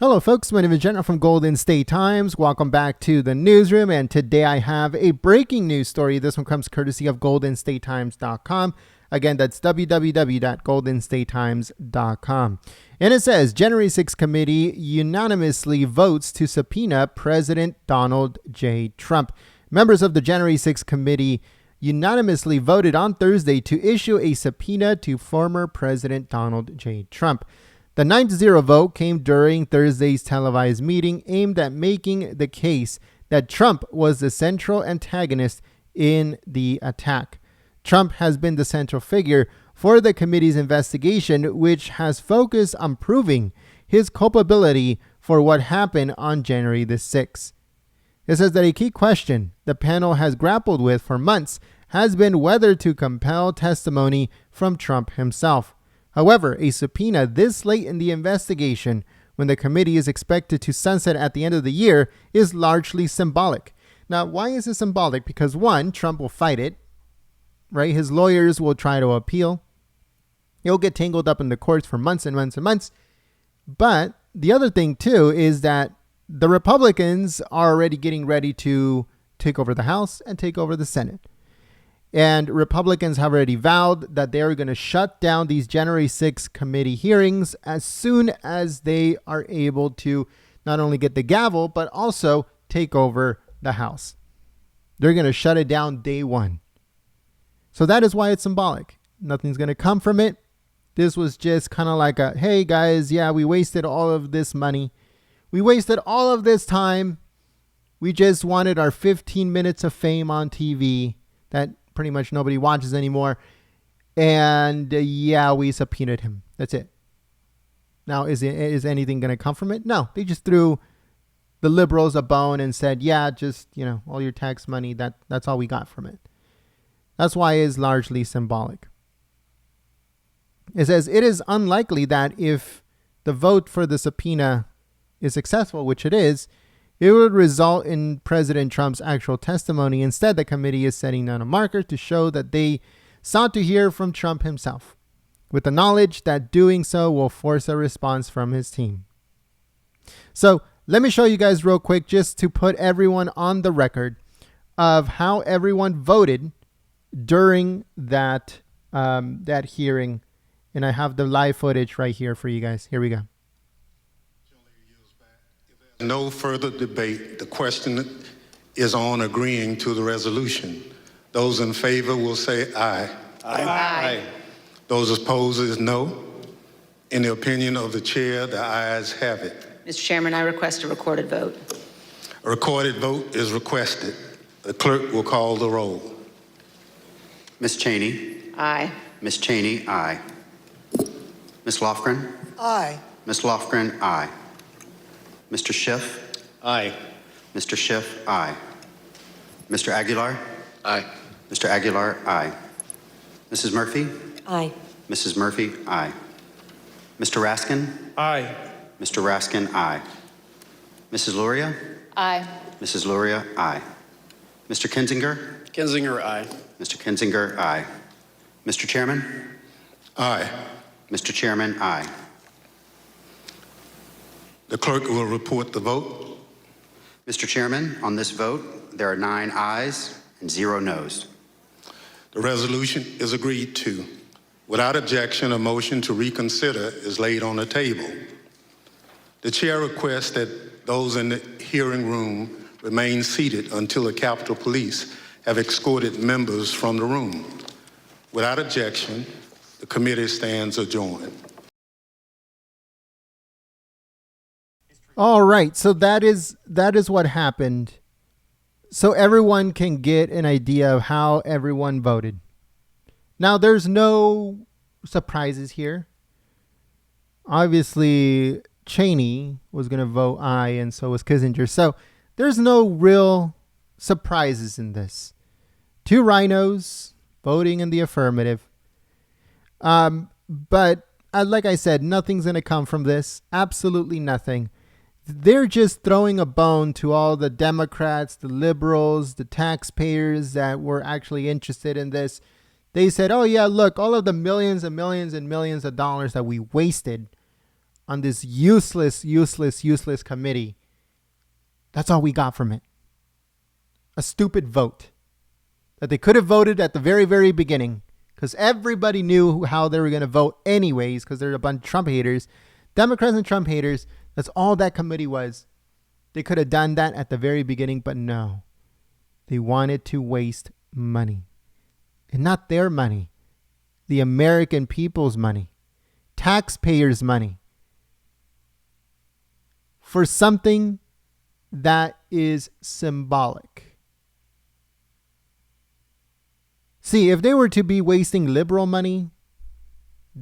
Hello folks, my name is Jenna from Golden State Times. Welcome back to the newsroom, and today I have a breaking news story. This one comes courtesy of goldenstatetimes.com. Again, that's www.goldenstatetimes.com. And it says, January 6th committee unanimously votes to subpoena President Donald J. Trump. Members of the January 6th committee unanimously voted on Thursday to issue a subpoena to former President Donald J. Trump. The 9-0 vote came during Thursday's televised meeting aimed at making the case that Trump was the central antagonist in the attack. Trump has been the central figure for the committee's investigation, which has focused on proving his culpability for what happened on January the 6th. It says that a key question the panel has grappled with for months has been whether to compel testimony from Trump himself. However, a subpoena this late in the investigation, when the committee is expected to sunset at the end of the year, is largely symbolic. Now, why is it symbolic? Because one, Trump will fight it, right? His lawyers will try to appeal. He'll get tangled up in the courts for months and months and months. But the other thing, too, is that the Republicans are already getting ready to take over the House and take over the Senate. And Republicans have already vowed that they are going to shut down these January 6th committee hearings as soon as they are able to not only get the gavel, but also take over the House. They're going to shut it down day one. So that is why it's symbolic. Nothing's going to come from it. This was just kind of like a, hey guys, yeah, we wasted all of this money. We wasted all of this time. We just wanted our 15 minutes of fame on TV that pretty much nobody watches anymore. And yeah, we subpoenaed him. That's it. Now, is anything going to come from it? No, they just threw the liberals a bone and said, yeah, just, all your tax money, that's all we got from it. That's why it's largely symbolic. It says it is unlikely that if the vote for the subpoena is successful, which it is, it would result in President Trump's actual testimony. Instead, the committee is setting down a marker to show that they sought to hear from Trump himself, with the knowledge that doing so will force a response from his team. So let me show you guys real quick, just to put everyone on the record of how everyone voted during that hearing. And I have the live footage right here for you guys. Here we go. No further debate. The question is on agreeing to the resolution. Those in favor will say aye. Aye. Aye. Those opposed is no. In the opinion of the chair, the ayes have it. Mr. Chairman, I request a recorded vote. A recorded vote is requested. The clerk will call the roll. Ms. Cheney. Aye. Ms. Cheney, aye. Ms. Lofgren. Aye. Ms. Lofgren, aye. Mr. Schiff. Aye. Mr. Schiff, aye. Mr. Aguilar. Aye. Mr. Aguilar, aye. Mrs. Murphy. Aye. Mrs. Murphy, aye. Mr. Raskin. Aye. Mr. Raskin, aye. Mrs. Luria. Aye. Mrs. Luria, aye. Mr. Kinzinger. Kinzinger, aye. Mr. Kinzinger, aye. Mr. Chairman. Aye. Mr. Chairman, aye. The clerk will report the vote. Mr. Chairman, on this vote, there are 9 ayes and 0 noes. The resolution is agreed to. Without objection, a motion to reconsider is laid on the table. The chair requests that those in the hearing room remain seated until the Capitol Police have escorted members from the room. Without objection, the committee stands adjourned. All right, so that is what happened. So everyone can get an idea of how everyone voted. Now, there's no surprises here. Obviously, Cheney was going to vote aye, and so was Kissinger. So there's no real surprises in this. 2 rhinos voting in the affirmative. But like I said, nothing's going to come from this. Absolutely nothing. They're just throwing a bone to all the Democrats, the liberals, the taxpayers that were actually interested in this. They said, oh yeah, look, all of the millions and millions and millions of dollars that we wasted on this useless committee. That's all we got from it. A stupid vote that they could have voted at the very beginning, because everybody knew how they were going to vote anyways, because they're a bunch of Trump haters, Democrats and Trump haters. That's all that committee was. They could have done that at the very beginning, but no. They wanted to waste money. And not their money. The American people's money. Taxpayers' money. For something that is symbolic. See, if they were to be wasting liberal money,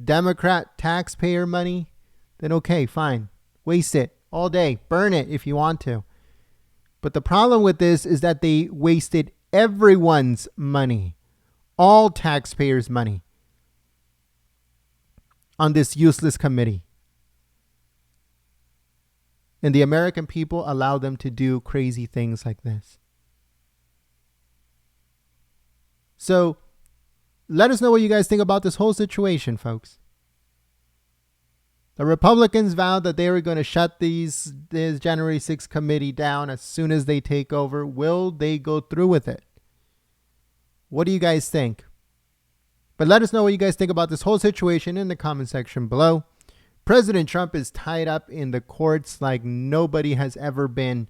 Democrat taxpayer money, then okay, fine. Waste it all day. Burn it if you want to. But the problem with this is that they wasted everyone's money, all taxpayers' money, on this useless committee. And the American people allow them to do crazy things like this. So, let us know what you guys think about this whole situation, folks. The Republicans vowed that they were going to shut this January 6th committee down as soon as they take over. Will they go through with it? What do you guys think? But let us know what you guys think about this whole situation in the comment section below. President Trump is tied up in the courts like nobody has ever been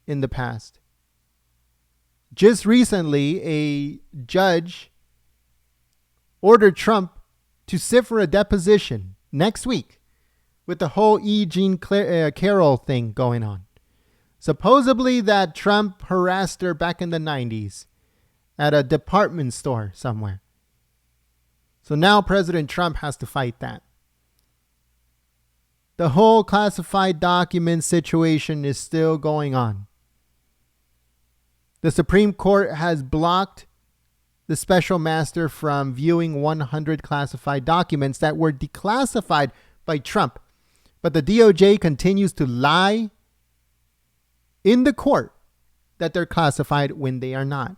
in the past. Just recently, a judge ordered Trump to sit for a deposition next week with the whole E. Jean Carroll thing going on. Supposedly that Trump harassed her back in the 90s at a department store somewhere. So now President Trump has to fight that. The whole classified document situation is still going on. The Supreme Court has blocked the special master from viewing 100 classified documents that were declassified by Trump. But the DOJ continues to lie in the court that they're classified when they are not.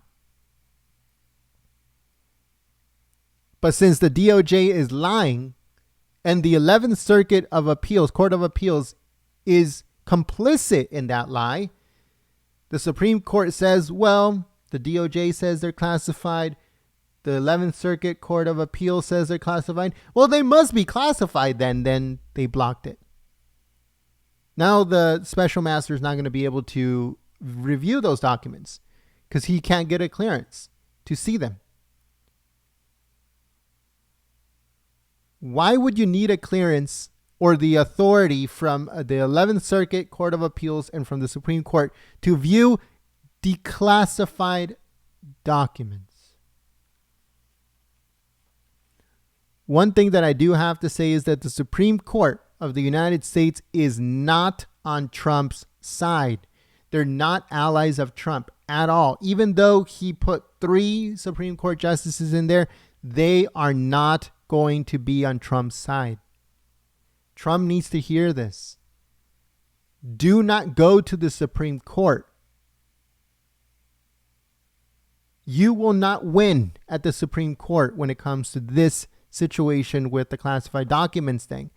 But since the DOJ is lying and the 11th Circuit of Appeals, Court of Appeals, is complicit in that lie, the Supreme Court says, well, the DOJ says they're classified. The 11th Circuit Court of Appeals says they're classified. Well, they must be classified then. Then they blocked it. Now the special master is not going to be able to review those documents because he can't get a clearance to see them. Why would you need a clearance or the authority from the 11th Circuit Court of Appeals and from the Supreme Court to view declassified documents? One thing that I do have to say is that the Supreme Court of the United States is not on Trump's side. They're not allies of Trump at all. Even though he put 3 Supreme Court justices in there, they are not going to be on Trump's side. Trump needs to hear this. Do not go to the Supreme Court. You will not win at the Supreme Court when it comes to this situation with the classified documents thing.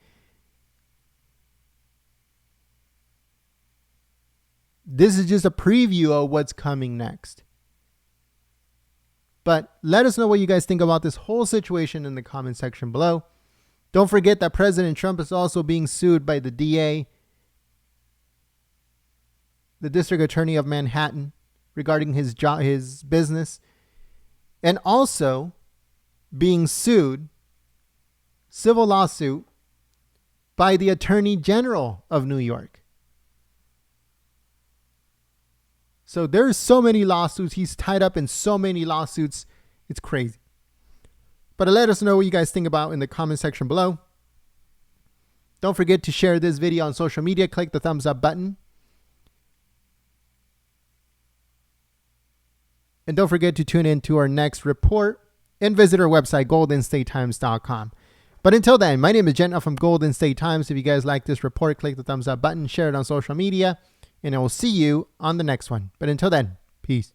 This is just a preview of what's coming next. But let us know what you guys think about this whole situation in the comment section below. Don't forget that President Trump is also being sued by the DA, the District Attorney of Manhattan, regarding his business, and also being sued, civil lawsuit, by the Attorney General of New York. So there's so many lawsuits. He's tied up in so many lawsuits. It's crazy. But let us know what you guys think about in the comment section below. Don't forget to share this video on social media. Click the thumbs up button. And don't forget to tune in to our next report and visit our website, goldenstatetimes.com. But until then, my name is Jenna from Golden State Times. If you guys like this report, click the thumbs up button, share it on social media, and I will see you on the next one. But until then, peace.